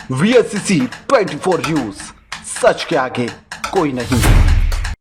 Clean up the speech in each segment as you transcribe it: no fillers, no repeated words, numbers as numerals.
VSCC 24 news, सच के आगे कोई नहीं।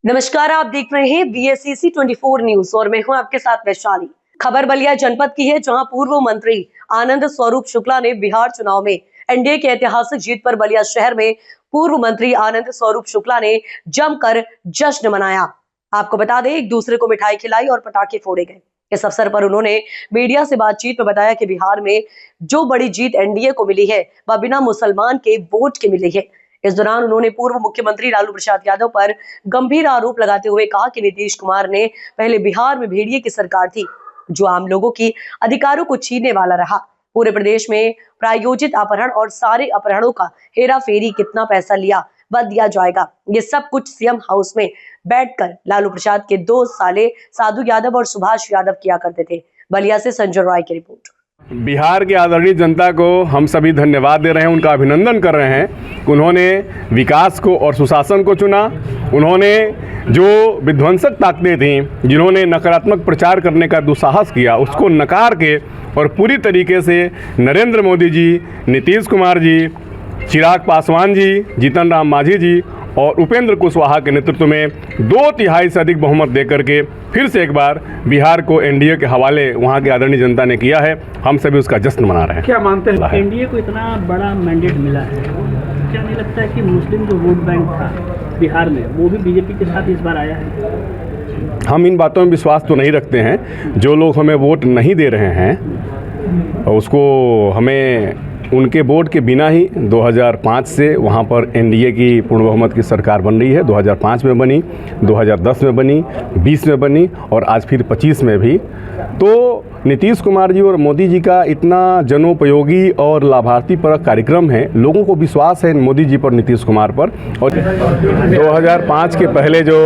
नमस्कार, आप देख रहे हैं VSCC 24 न्यूज और मैं हूं आपके साथ वैशाली। खबर बलिया जनपद की है, जहां पूर्व मंत्री आनंद स्वरूप शुक्ला ने बिहार चुनाव में एनडीए की ऐतिहासिक जीत पर बलिया शहर में पूर्व मंत्री आनंद स्वरूप शुक्ला ने जमकर जश्न मनाया। आपको बता दें, एक दूसरे को मिठाई खिलाई और पटाखे फोड़े गए। इस अवसर पर उन्होंने मीडिया से बातचीत में बताया कि बिहार में जो बड़ी जीत एनडीए को मिली है वह बिना मुसलमान के वोट के मिली है। इस दौरान उन्होंने पूर्व मुख्यमंत्री लालू प्रसाद यादव पर गंभीर आरोप लगाते हुए कहा कि नीतीश कुमार ने पहले बिहार में भेड़िए की सरकार थी, जो आम लोगों की अधिकारों को छीनने वाला रहा। पूरे प्रदेश में प्रायोजित अपहरण और सारे अपहरणों का हेरा फेरी कितना पैसा लिया वह दिया जाएगा। ये सब कुछ सीएम हाउस में बैठकर लालू प्रसाद के 2 साले साधु यादव और सुभाष यादव किया करते थे। बलिया से संजय रॉय की रिपोर्ट। बिहार की आदरणीय जनता को हम सभी धन्यवाद दे रहे हैं, उनका अभिनंदन कर रहे हैं। उन्होंने विकास को और सुशासन को चुना। उन्होंने जो विध्वंसक ताकतें थीं, जिन्होंने नकारात्मक प्रचार करने का दुस्साहस किया, उसको नकार के और पूरी तरीके से नरेंद्र मोदी जी, नीतीश कुमार जी, चिराग पासवान जी, जीतन राम मांझी जी और उपेंद्र कुशवाहा के नेतृत्व में 2/3 से अधिक बहुमत देकर के फिर से एक बार बिहार को एनडीए के हवाले वहां की आदरणीय जनता ने किया है। हम सभी उसका जश्न मना रहे हैं। क्या मानते हैं एनडीए को इतना बड़ा मैंडेट मिला है, क्या नहीं लगता है कि मुस्लिम जो वोट बैंक था बिहार में वो भी बीजेपी के साथ इस बार आया है? हम इन बातों में विश्वास तो नहीं रखते हैं। जो लोग हमें वोट नहीं दे रहे हैं उसको हमें उनके वोट के बिना ही 2005 से वहाँ पर एनडीए की पूर्ण बहुमत की सरकार बन रही है। 2005 में बनी, 2010 में बनी, 20 में बनी और आज फिर 25 में भी। तो नीतीश कुमार जी और मोदी जी का इतना जनोपयोगी और लाभार्थी परक कार्यक्रम है, लोगों को विश्वास है मोदी जी पर, नीतीश कुमार पर। और 2005 के पहले जो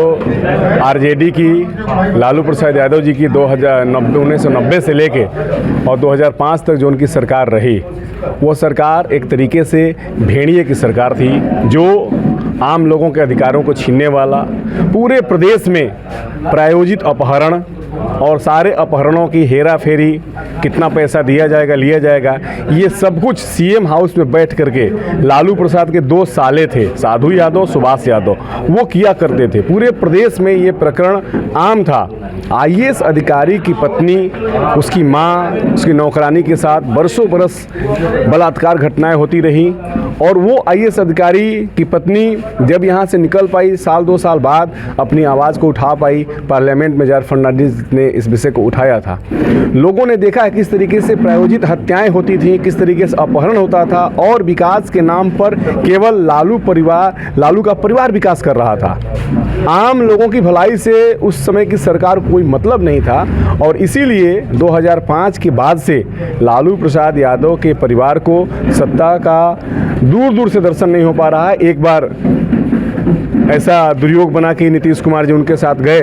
आरजेडी की लालू प्रसाद यादव जी की 1990 से लेके और 2005 तक जो उनकी सरकार रही, वो सरकार एक तरीके से भेड़िए की सरकार थी, जो आम लोगों के अधिकारों को छीनने वाला, पूरे प्रदेश में प्रायोजित अपहरण और सारे अपहरणों की हेरा फेरी, कितना पैसा दिया जाएगा, लिया जाएगा, ये सब कुछ सीएम हाउस में बैठ करके लालू प्रसाद के 2 साले थे, साधु यादव, सुभाष यादव, वो किया करते थे। पूरे प्रदेश में ये प्रकरण आम था। आईएएस अधिकारी की पत्नी, उसकी माँ, उसकी नौकरानी के साथ बरसों बरस बलात्कार घटनाएं होती रहीं और वो आईएएस अधिकारी की पत्नी जब यहाँ से निकल पाई, 1-2 साल बाद अपनी आवाज़ को उठा पाई, पार्लियामेंट में जॉर्ज फर्नांडिस ने इस विषय को उठाया था। लोगों ने देखा है किस तरीके से प्रायोजित हत्याएं होती थी, किस तरीके से अपहरण होता था और विकास के नाम पर केवल लालू का परिवार विकास कर रहा था। आम लोगों की भलाई से उस समय की सरकार को कोई मतलब नहीं था और इसीलिए 2005 के बाद से लालू प्रसाद यादव के परिवार को सत्ता का दूर दूर से दर्शन नहीं हो पा रहा है। एक बार ऐसा दुर्योग बना कि नीतीश कुमार जी उनके साथ गए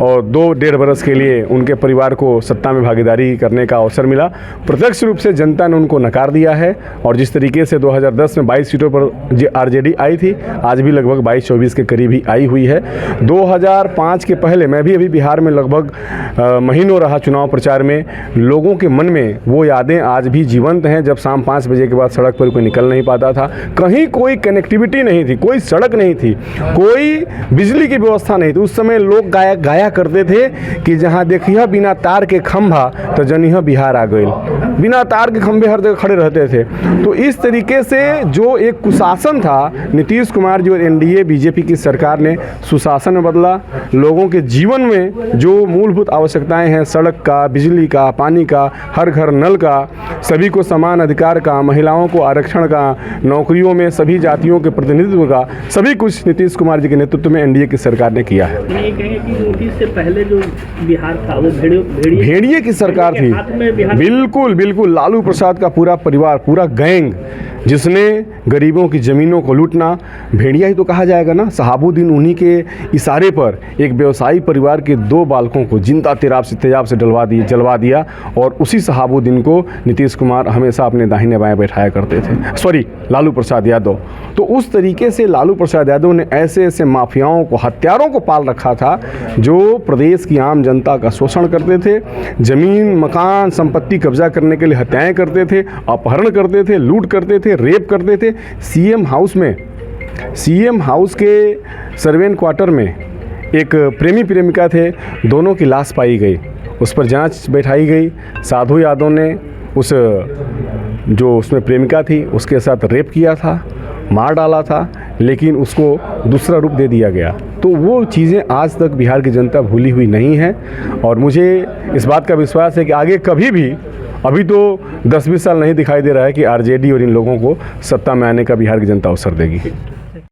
और 2-1.5 बरस के लिए उनके परिवार को सत्ता में भागीदारी करने का अवसर मिला। प्रत्यक्ष रूप से जनता ने उनको नकार दिया है और जिस तरीके से 2010 में 22 सीटों पर आरजेडी आई थी, आज भी लगभग 22-24 के करीब ही आई हुई है। 2005 के पहले मैं भी अभी बिहार में लगभग महीनों रहा चुनाव प्रचार में। लोगों के मन में वो यादें आज भी जीवंत हैं, जब शाम 5 बजे के बाद सड़क पर कोई निकल नहीं पाता था, कहीं कोई कनेक्टिविटी नहीं थी, कोई सड़क नहीं थी, कोई बिजली की व्यवस्था नहीं थी। उस समय लोग गाया करते थे कि जहाँ देखिए बिना तार के खंभा तो जनिह बिहार आ गई। बिना तार के खंभे हर जगह खड़े रहते थे। तो इस तरीके से जो एक कुशासन था, नीतीश कुमार जी और एनडीए बीजेपी की सरकार ने सुशासन में बदला। लोगों के जीवन में जो मूलभूत आवश्यकताएं हैं, सड़क का, बिजली का, पानी का, हर घर नल का, सभी को समान अधिकार का, महिलाओं को आरक्षण का, नौकरियों में सभी जातियों के प्रतिनिधित्व का, सभी कुछ नीतीश कुमार जी के नेतृत्व में एनडीए की सरकार ने किया है। ये कहेंगे कि मोदी से पहले जो बिहार था वो भेड़िए की सरकार थी। बिल्कुल लालू प्रसाद का पूरा परिवार, पूरा गैंग, जिसने गरीबों की ज़मीनों को लूटना, भेड़िया ही तो कहा जाएगा ना। शहाबुद्दीन उन्हीं के इशारे पर एक व्यवसायी परिवार के 2 बालकों को जिंदा तेजाब से जलवा दिया और उसी शहाबुद्दीन को नीतीश कुमार हमेशा अपने दाहिने बाएं बैठाया करते थे, लालू प्रसाद यादव। तो उस तरीके से लालू प्रसाद यादव ने ऐसे ऐसे माफियाओं को, हत्यारों को पाल रखा था जो प्रदेश की आम जनता का शोषण करते थे, ज़मीन मकान संपत्ति कब्जा करने के लिए हत्याएं करते थे, अपहरण करते थे, लूट करते थे, रेप करते थे। सीएम हाउस के सर्वेंट क्वार्टर में एक प्रेमी प्रेमिका थे, दोनों की लाश पाई गई, उस पर जांच बैठाई गई। साधु यादव ने उस जो उसमें प्रेमिका थी उसके साथ रेप किया था, मार डाला था, लेकिन उसको दूसरा रूप दे दिया गया। तो वो चीज़ें आज तक बिहार की जनता भूली हुई नहीं है और मुझे इस बात का विश्वास है कि आगे कभी भी, अभी तो 10-20 साल नहीं दिखाई दे रहा है कि आरजेडी और इन लोगों को सत्ता में आने का बिहार की जनता अवसर देगी।